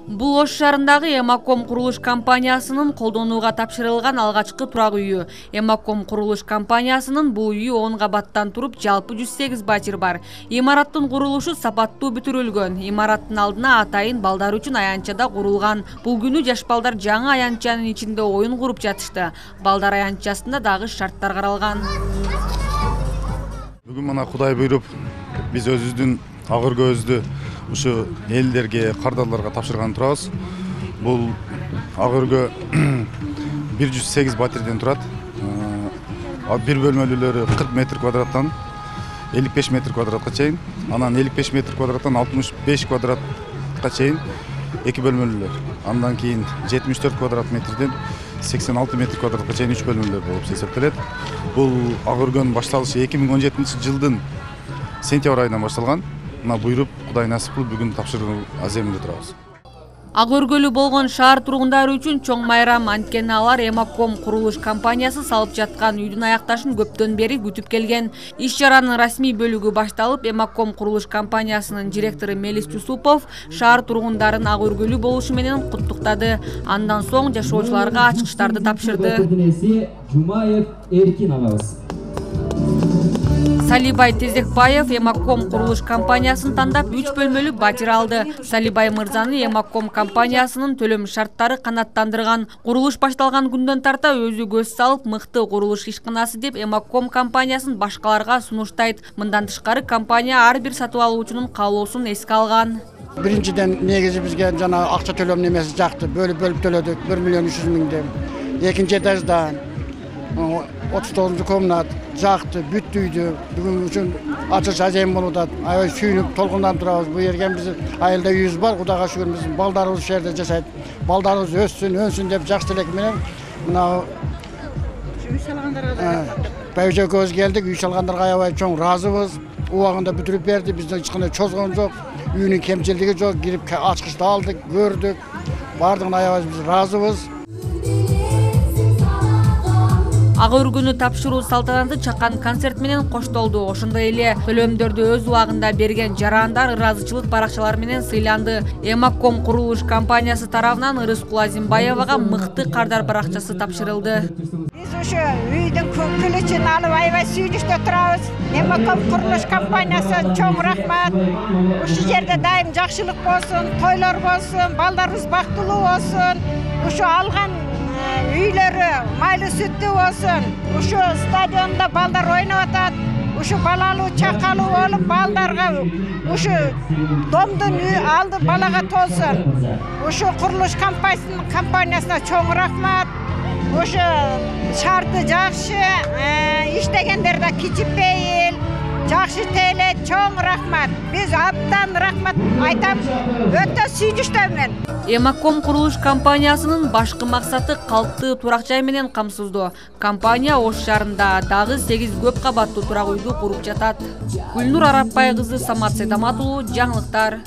Бул Ош шаарындагы Эмаком курулуш компаниясынын колдонууга тапшырылган алгачкы турак үйү. Эмаком курулуш компаниясынын бул үйү 10 кабаттан туруп, жалпы 108 батир бар. Имараттын курулушу сапаттуу бүтүрүлгөн. Имараттын алдына атайын балдар үчүн аянтчада курулган. Бул күнү жаш балдар жаңы аянтчанын ичинде оюн куруп жатышты. Балдар аянтчасында дагы шарттар каралган. Бүгүн мына Кудай буйруп, биз өзүбүздүн Агыргөздү ушу элдерге, кардарларга тапшырган турабыз. Бул Агыргө 108 батирден турат. Бир бөлмөлүүлөрү 40 метр квадраттан 55 метр квадратка чейин, анан 55 метр квадраттан 65 квадратка чейин эки бөлмөлүүлөр. Андан кийин 74 квадрат метрден 86 метр квадратка чейин 3 бөлмөлүүлөр болуп эсептелет. Бул Агыргөнүн башталышы 2017 жылдын сентябрь айынан башталган. Мына буйруп, Кудай насип кылып бүгүн тапшыруу аземинде турабыз. Ак өргөлү болгон шаар тургундары үчүн чоң майрам, анткени алар Эмаком курулуш компаниясы салып жаткан үйдүн аякташын көптөн бери күтүп келген. Иш чаранын расмий бөлүгү башталып, Эмаком курулуш компаниясынын директору Мелис Жусупов шаар тургундарын ак өргөлү болушу менен куттуктады. Андан соң жашоочуларга ачкычтарды тапшырды. Салибай Тезекбаев Эмаком курулуш компаниясын тандап 3 бөлмөлүү батир алды. Салибай мырзаны Эмаком компаниясынын төлөм шарттары канаттандырган. Курулуш башталган күндөн тарта өзү көз салып, мыкты курулуш ишканасы деп Эмаком компаниясын башкаларга сунуштайт. Мындан тышкары компания ар бир сатып алуучунун каалоосун эске алган. Биринчиден негизи бизге жана акча төлөм немеси жакты, бөлүп төлөдүк 1 миллион 300 миңден. Экинчи этажда 39 комнат жакты, бүттү үйдү. Бүгүн үчүн ачыш азем болуп атат. Аябай сүйүнүп, толкундан турабыз. Бу жерге биз айылда үйүбүз бар, Кудайга шүгүр, биздин балдарыбыз ушул жерде жашайт. Балдарыбыз өссүн, өнсүн деп жакшы тилек менен мына үй салгандарга Байжа көз келдик, үй салгандарга аябай чоң ыраазыбыз. Убагында бүтүрүп берди, бизден эч кандай чозгон жок, үйүнүн кемчилдиги жок, кирип ачкычты алдык, көрдүк. Бардыгына аябай биз ыраазыбыз. Ак өргөнү тапшыруу салтанаты чакан концерт менен коштолду. Ошондой эле төлөмдөрдү өз убагында берген жарандар ыраазычылык баракчалар менен сыйланды. Эмаком курулуш компаниясы тарабынан Ырыскул Азимбаевага мыкты кардар баракчасы тапшырылды. Биз ошо үйдүн күлүчүн алып аябай сүйүнүчтө турабыз. Эмаком курулуш компаниясы чоң рахмат. Ушул жерде дайым жакшылык болсун, тойлор болсун, балдарыбыз бактылуу болсун. Ушу алган үйлөрү майлы сүттүү болсун. Ушу стадионда балдар ойноп атат. Ушу балалуу, чакалуу болуп, балдарга ушу домдун алды балага толсун. Ушу курулуш компаниясына чоң рахмат. Ушу шарты жакшы, иштегендер да кичипейил, жакшы тейлет, чоң рахмат. Биз абдан рахмат айтабыз. Өтө сүйүнүчтөмүн. Эмаком курулуш компаниясынын башкы максаты калктуу турак жай менен камсыздоо. Компания Ош шаарында дагы 8 көп кабаттуу турак үйдү куруп жатат. Гүлнур Арапбай кызы, Самат Сейдамат уулу, жаңылыктар.